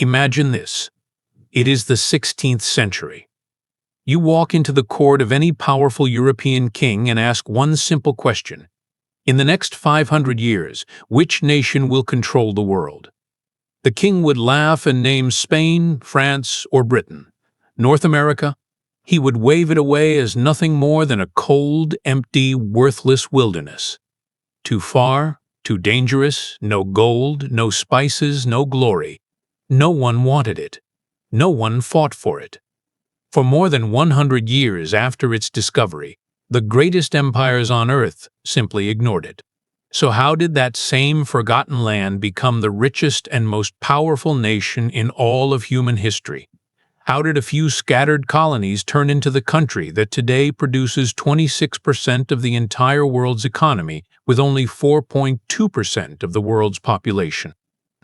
Imagine this. It is the 16th century. You walk into the court of any powerful European king and ask one simple question. In the next 500 years, which nation will control the world? The king would laugh and name Spain, France, or Britain. North America? He would wave it away as nothing more than a cold, empty, worthless wilderness. Too far, too dangerous, no gold, no spices, no glory. No one wanted it. No one fought for it. For more than 100 years after its discovery, the greatest empires on earth simply ignored it. So how did that same forgotten land become the richest and most powerful nation in all of human history? How did a few scattered colonies turn into the country that today produces 26% of the entire world's economy with only 4.2% of the world's population?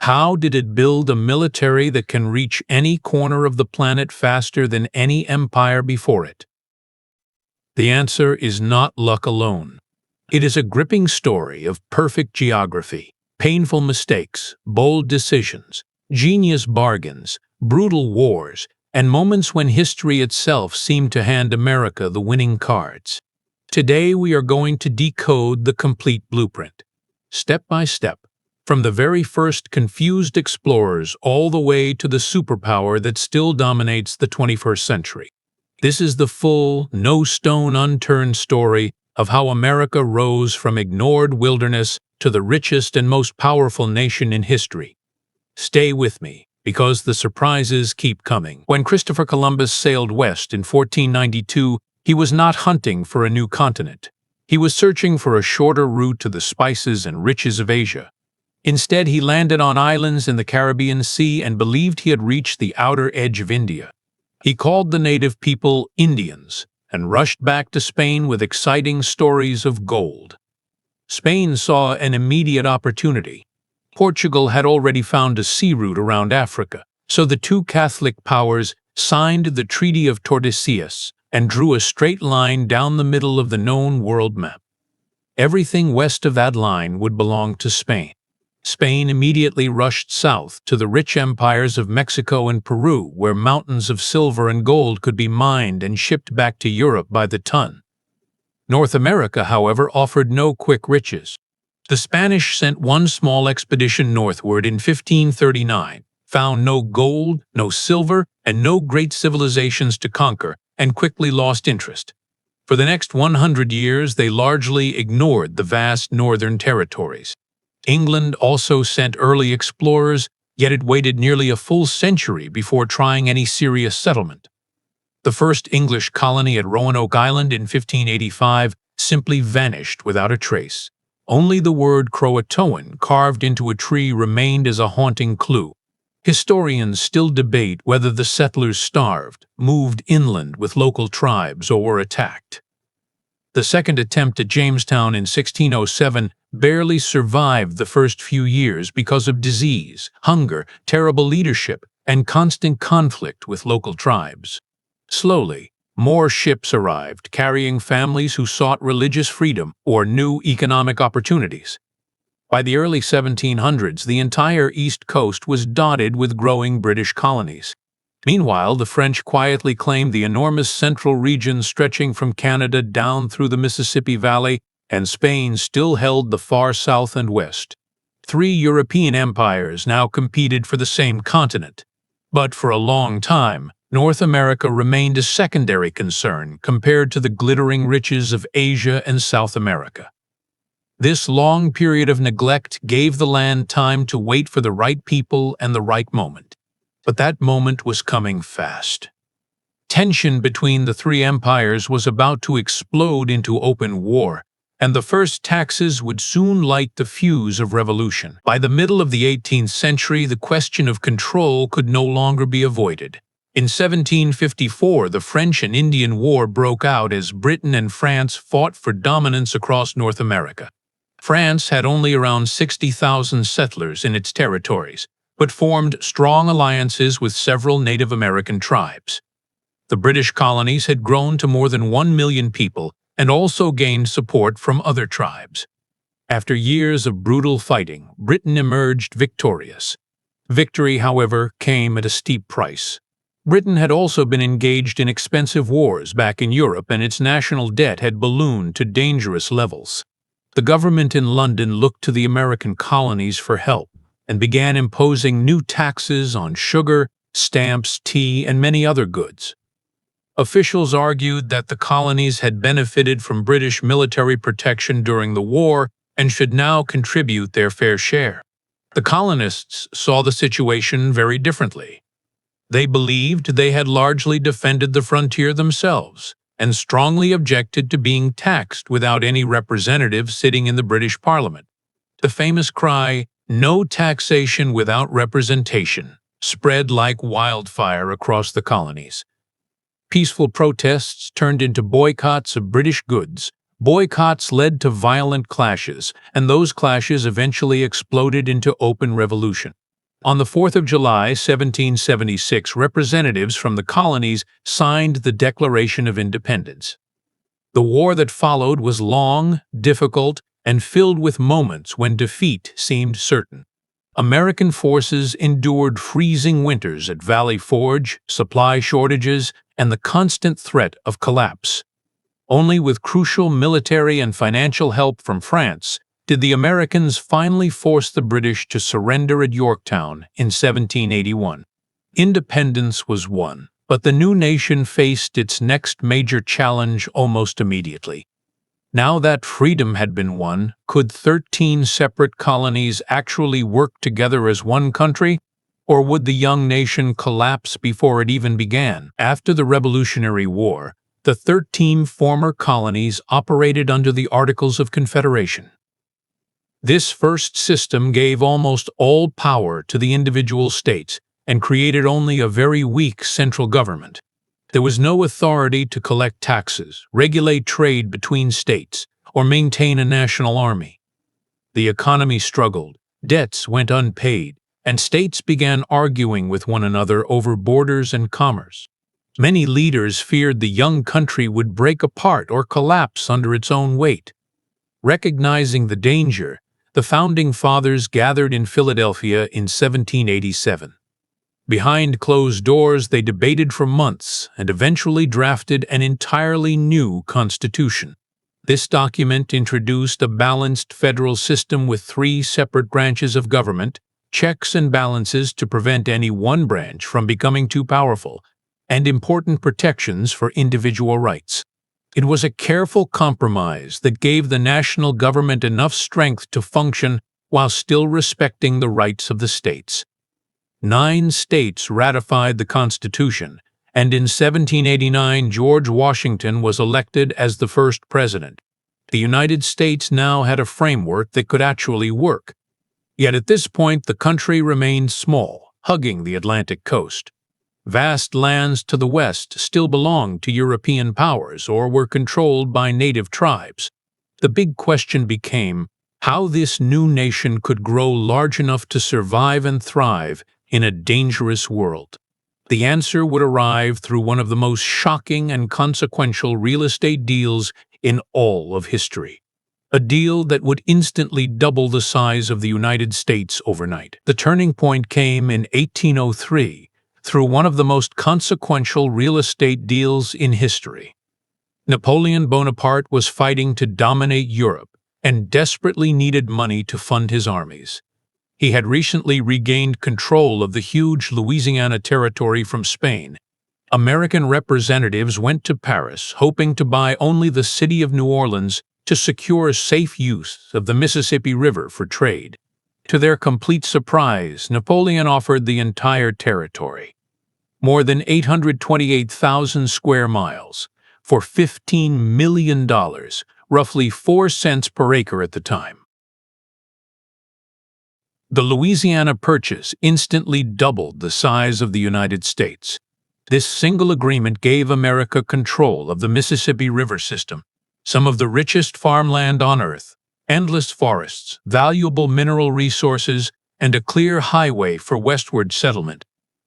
How did it build a military that can reach any corner of the planet faster than any empire before it? The answer is not luck alone. It is a gripping story of perfect geography, painful mistakes, bold decisions, genius bargains, brutal wars, and moments when history itself seemed to hand America the winning cards. Today we are going to decode the complete blueprint, step by step, from the very first confused explorers all the way to the superpower that still dominates the 21st century. This is the full, no stone unturned story of how America rose from ignored wilderness to the richest and most powerful nation in history. Stay with me, because the surprises keep coming. When Christopher Columbus sailed west in 1492, he was not hunting for a new continent. He was searching for a shorter route to the spices and riches of Asia. Instead, he landed on islands in the Caribbean Sea and believed he had reached the outer edge of India. He called the native people Indians and rushed back to Spain with exciting stories of gold. Spain saw an immediate opportunity. Portugal had already found a sea route around Africa, so the two Catholic powers signed the Treaty of Tordesillas and drew a straight line down the middle of the known world map. Everything west of that line would belong to Spain. Spain immediately rushed south to the rich empires of Mexico and Peru, where mountains of silver and gold could be mined and shipped back to Europe by the ton. North America, however, offered no quick riches. The Spanish sent one small expedition northward in 1539, found no gold, no silver, and no great civilizations to conquer, and quickly lost interest. For the next 100 years, they largely ignored the vast northern territories. England also sent early explorers, yet it waited nearly a full century before trying any serious settlement. The first English colony at Roanoke Island in 1585 simply vanished without a trace. Only the word Croatoan carved into a tree remained as a haunting clue. Historians still debate whether the settlers starved, moved inland with local tribes, or were attacked. The second attempt at Jamestown in 1607 barely survived the first few years because of disease, hunger, terrible leadership, and constant conflict with local tribes. Slowly, more ships arrived, carrying families who sought religious freedom or new economic opportunities. By the early 1700s, the entire East Coast was dotted with growing British colonies. Meanwhile, the French quietly claimed the enormous central region stretching from Canada down through the Mississippi Valley, and Spain still held the far south and west. Three European empires now competed for the same continent. But for a long time, North America remained a secondary concern compared to the glittering riches of Asia and South America. This long period of neglect gave the land time to wait for the right people and the right moment. But that moment was coming fast. Tension between the three empires was about to explode into open war, and the first taxes would soon light the fuse of revolution. By the middle of the 18th century, the question of control could no longer be avoided. In 1754, the French and Indian War broke out as Britain and France fought for dominance across North America. France had only around 60,000 settlers in its territories, but formed strong alliances with several Native American tribes. The British colonies had grown to more than 1 million people and also gained support from other tribes. After years of brutal fighting, Britain emerged victorious. Victory, however, came at a steep price. Britain had also been engaged in expensive wars back in Europe, and its national debt had ballooned to dangerous levels. The government in London looked to the American colonies for help and began imposing new taxes on sugar, stamps, tea, and many other goods. Officials argued that the colonies had benefited from British military protection during the war and should now contribute their fair share. The colonists saw the situation very differently. They believed they had largely defended the frontier themselves and strongly objected to being taxed without any representative sitting in the British Parliament. The famous cry, "No taxation without representation," spread like wildfire across the colonies. Peaceful protests turned into boycotts of British goods. Boycotts led to violent clashes, and those clashes eventually exploded into open revolution. On the 4th of July, 1776, representatives from the colonies signed the Declaration of Independence. The war that followed was long, difficult, and filled with moments when defeat seemed certain. American forces endured freezing winters at Valley Forge, supply shortages, and the constant threat of collapse. Only with crucial military and financial help from France did the Americans finally force the British to surrender at Yorktown in 1781. Independence was won, but the new nation faced its next major challenge almost immediately. Now that freedom had been won, could 13 separate colonies actually work together as one country, or would the young nation collapse before it even began? After the Revolutionary War, the 13 former colonies operated under the Articles of Confederation. This first system gave almost all power to the individual states and created only a very weak central government. There was no authority to collect taxes, regulate trade between states, or maintain a national army. The economy struggled, debts went unpaid, and states began arguing with one another over borders and commerce. Many leaders feared the young country would break apart or collapse under its own weight. Recognizing the danger, the Founding Fathers gathered in Philadelphia in 1787. Behind closed doors, they debated for months and eventually drafted an entirely new constitution. This document introduced a balanced federal system with 3 separate branches of government, checks and balances to prevent any one branch from becoming too powerful, and important protections for individual rights. It was a careful compromise that gave the national government enough strength to function while still respecting the rights of the states. 9 states ratified the Constitution, and in 1789 George Washington was elected as the first president. The United States now had a framework that could actually work. Yet at this point the country remained small, hugging the Atlantic coast. Vast lands to the west still belonged to European powers or were controlled by native tribes. The big question became how this new nation could grow large enough to survive and thrive in a dangerous world. The answer would arrive through one of the most shocking and consequential real estate deals in all of history. A deal that would instantly double the size of the United States overnight. The turning point came in 1803 through one of the most consequential real estate deals in history. Napoleon Bonaparte was fighting to dominate Europe and desperately needed money to fund his armies. He had recently regained control of the huge Louisiana territory from Spain. American representatives went to Paris hoping to buy only the city of New Orleans to secure safe use of the Mississippi River for trade. To their complete surprise, Napoleon offered the entire territory, more than 828,000 square miles, for $15 million, roughly 4 cents per acre at the time. The Louisiana Purchase instantly doubled the size of the United States. This single agreement gave America control of the Mississippi River system, some of the richest farmland on Earth, endless forests, valuable mineral resources, and a clear highway for westward settlement.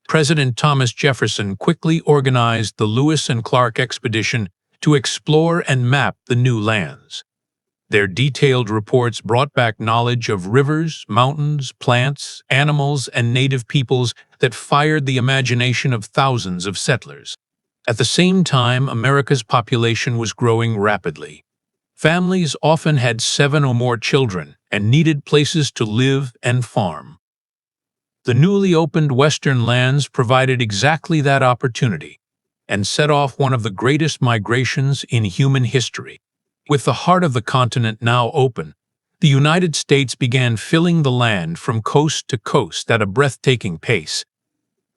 President Thomas Jefferson quickly organized the Lewis and Clark expedition to explore and map the new lands. Their detailed reports brought back knowledge of rivers, mountains, plants, animals, and native peoples that fired the imagination of thousands of settlers. At the same time, America's population was growing rapidly. Families often had 7 or more children and needed places to live and farm. The newly opened Western lands provided exactly that opportunity and set off one of the greatest migrations in human history. With the heart of the continent now open, the United States began filling the land from coast to coast at a breathtaking pace.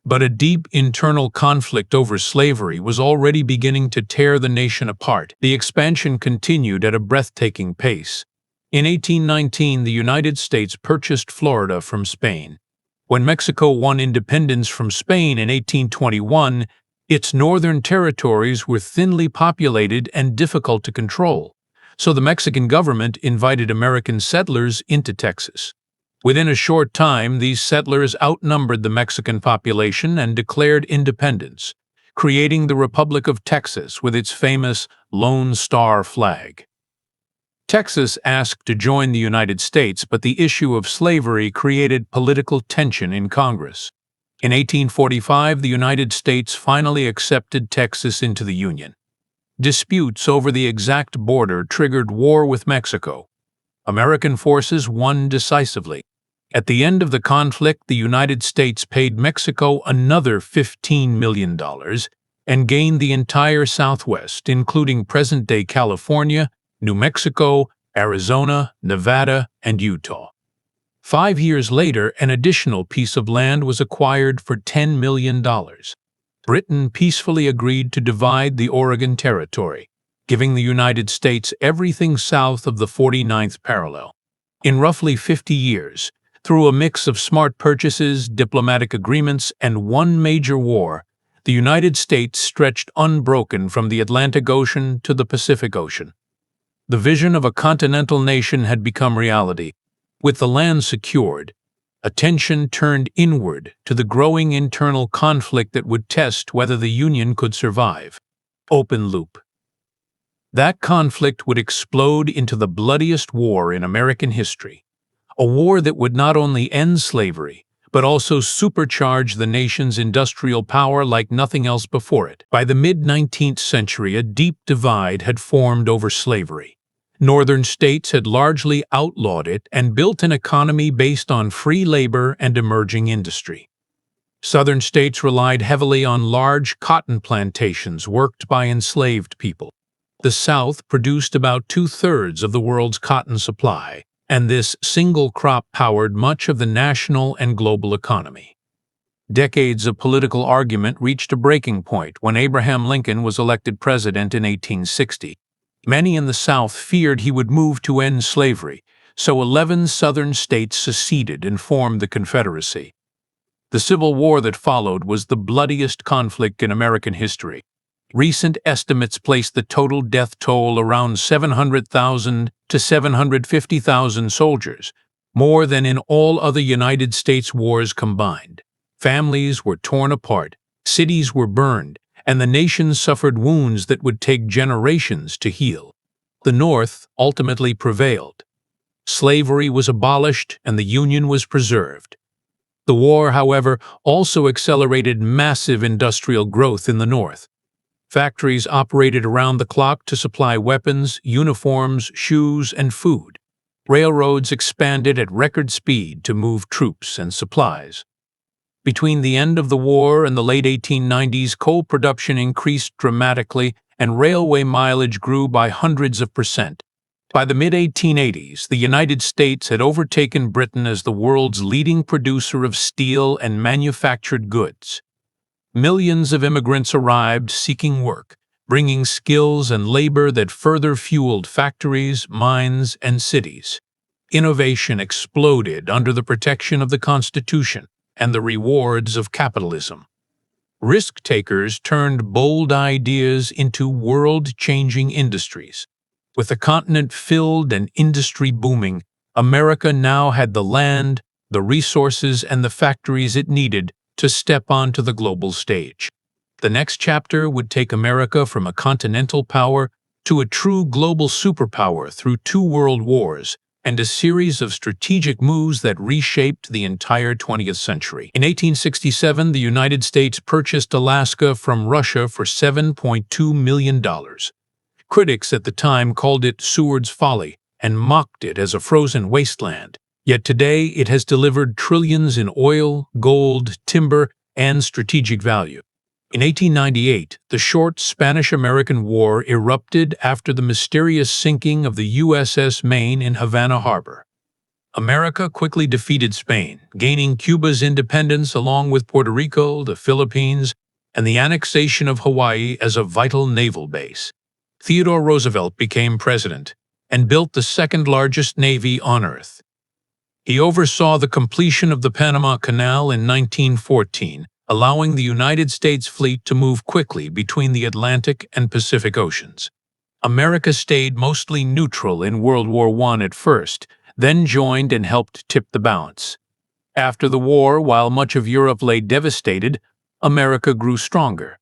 But a deep internal conflict over slavery was already beginning to tear the nation apart. The expansion continued at a breathtaking pace. In 1819, the United States purchased Florida from Spain. When Mexico won independence from Spain in 1821, its northern territories were thinly populated and difficult to control, so the Mexican government invited American settlers into Texas. Within a short time, these settlers outnumbered the Mexican population and declared independence, creating the Republic of Texas with its famous Lone Star flag. Texas asked to join the United States, but the issue of slavery created political tension in Congress. In 1845, the United States finally accepted Texas into the Union. Disputes over the exact border triggered war with Mexico. American forces won decisively. At the end of the conflict, the United States paid Mexico another $15 million and gained the entire Southwest, including present-day California, New Mexico, Arizona, Nevada, and Utah. 5 years later, an additional piece of land was acquired for $10 million. Britain peacefully agreed to divide the Oregon Territory, giving the United States everything south of the 49th parallel. In roughly 50 years, through a mix of smart purchases, diplomatic agreements, and one major war, the United States stretched unbroken from the Atlantic Ocean to the Pacific Ocean. The vision of a continental nation had become reality. With the land secured, attention turned inward to the growing internal conflict that would test whether the Union could survive. Open loop. That conflict would explode into the bloodiest war in American history, a war that would not only end slavery, but also supercharge the nation's industrial power like nothing else before it. By the mid-19th century, a deep divide had formed over slavery. Northern states had largely outlawed it and built an economy based on free labor and emerging industry. Southern states relied heavily on large cotton plantations worked by enslaved people. The South produced about 2/3 of the world's cotton supply, and this single crop powered much of the national and global economy. Decades of political argument reached a breaking point when Abraham Lincoln was elected president in 1860. Many in the South feared he would move to end slavery, so 11 Southern states seceded and formed the Confederacy. The Civil War that followed was the bloodiest conflict in American history. Recent estimates place the total death toll around 700,000 to 750,000 soldiers, more than in all other United States wars combined. Families were torn apart, cities were burned, and the nation suffered wounds that would take generations to heal. The North ultimately prevailed. Slavery was abolished and the Union was preserved. The war, however, also accelerated massive industrial growth in the North. Factories operated around the clock to supply weapons, uniforms, shoes, and food. Railroads expanded at record speed to move troops and supplies. Between the end of the war and the late 1890s, coal production increased dramatically and railway mileage grew by hundreds of percent. By the mid-1880s, the United States had overtaken Britain as the world's leading producer of steel and manufactured goods. Millions of immigrants arrived seeking work, bringing skills and labor that further fueled factories, mines, and cities. Innovation exploded under the protection of the Constitution and the rewards of capitalism. Risk-takers turned bold ideas into world-changing industries. With the continent filled and industry booming, America now had the land, the resources, and the factories it needed to step onto the global stage. The next chapter would take America from a continental power to a true global superpower through 2 world wars and a series of strategic moves that reshaped the entire 20th century. In 1867, the United States purchased Alaska from Russia for $7.2 million. Critics at the time called it Seward's folly and mocked it as a frozen wasteland. Yet today it has delivered trillions in oil, gold, timber, and strategic value. In 1898, the short Spanish-American War erupted after the mysterious sinking of the USS Maine in Havana Harbor. America quickly defeated Spain, gaining Cuba's independence along with Puerto Rico, the Philippines, and the annexation of Hawaii as a vital naval base. Theodore Roosevelt became president and built the second-largest navy on Earth. He oversaw the completion of the Panama Canal in 1914, allowing the United States fleet to move quickly between the Atlantic and Pacific Oceans. America stayed mostly neutral in World War I at first, then joined and helped tip the balance. After the war, while much of Europe lay devastated, America grew stronger.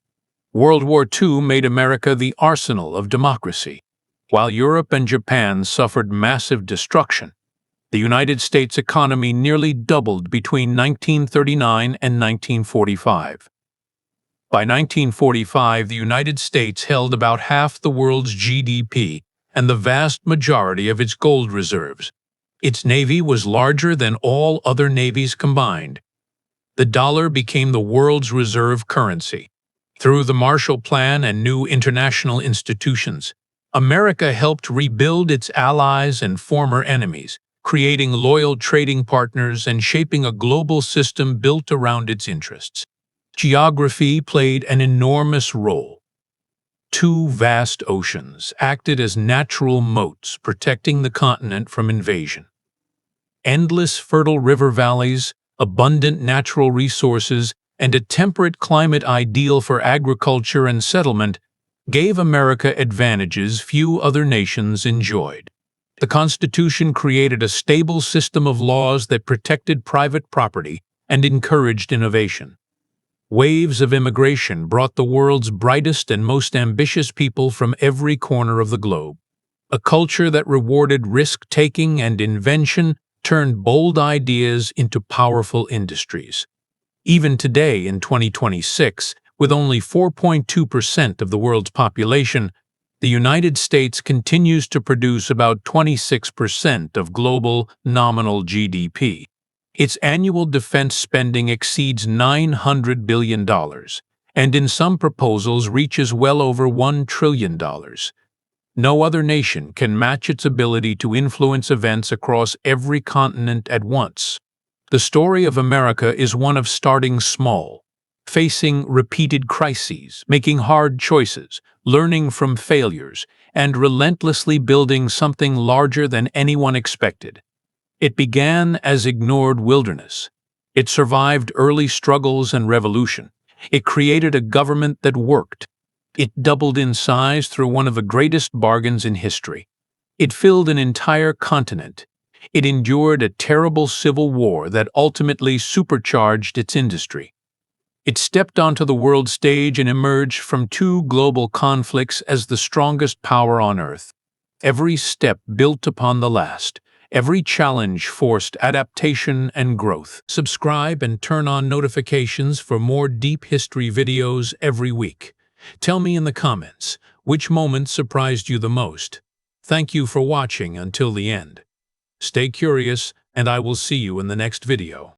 World War II made America the arsenal of democracy. While Europe and Japan suffered massive destruction, the United States economy nearly doubled between 1939 and 1945. By 1945, the United States held about half the world's GDP and the vast majority of its gold reserves. Its navy was larger than all other navies combined. The dollar became the world's reserve currency. Through the Marshall Plan and new international institutions, America helped rebuild its allies and former enemies, creating loyal trading partners and shaping a global system built around its interests. Geography played an enormous role. 2 vast oceans acted as natural moats protecting the continent from invasion. Endless fertile river valleys, abundant natural resources, and a temperate climate ideal for agriculture and settlement gave America advantages few other nations enjoyed. The Constitution created a stable system of laws that protected private property and encouraged innovation. Waves of immigration brought the world's brightest and most ambitious people from every corner of the globe. A culture that rewarded risk-taking and invention turned bold ideas into powerful industries. Even today, in 2026, with only 4.2% of the world's population, the United States continues to produce about 26% of global nominal GDP. Its annual defense spending exceeds $900 billion, and in some proposals reaches well over $1 trillion. No other nation can match its ability to influence events across every continent at once. The story of America is one of starting small, facing repeated crises, making hard choices, learning from failures, and relentlessly building something larger than anyone expected. It began as ignored wilderness. It survived early struggles and revolution. It created a government that worked. It doubled in size through one of the greatest bargains in history. It filled an entire continent. It endured a terrible civil war that ultimately supercharged its industry. It stepped onto the world stage and emerged from 2 global conflicts as the strongest power on Earth. Every step built upon the last. Every challenge forced adaptation and growth. Subscribe and turn on notifications for more deep history videos every week. Tell me in the comments, which moment surprised you the most? Thank you for watching until the end. Stay curious, and I will see you in the next video.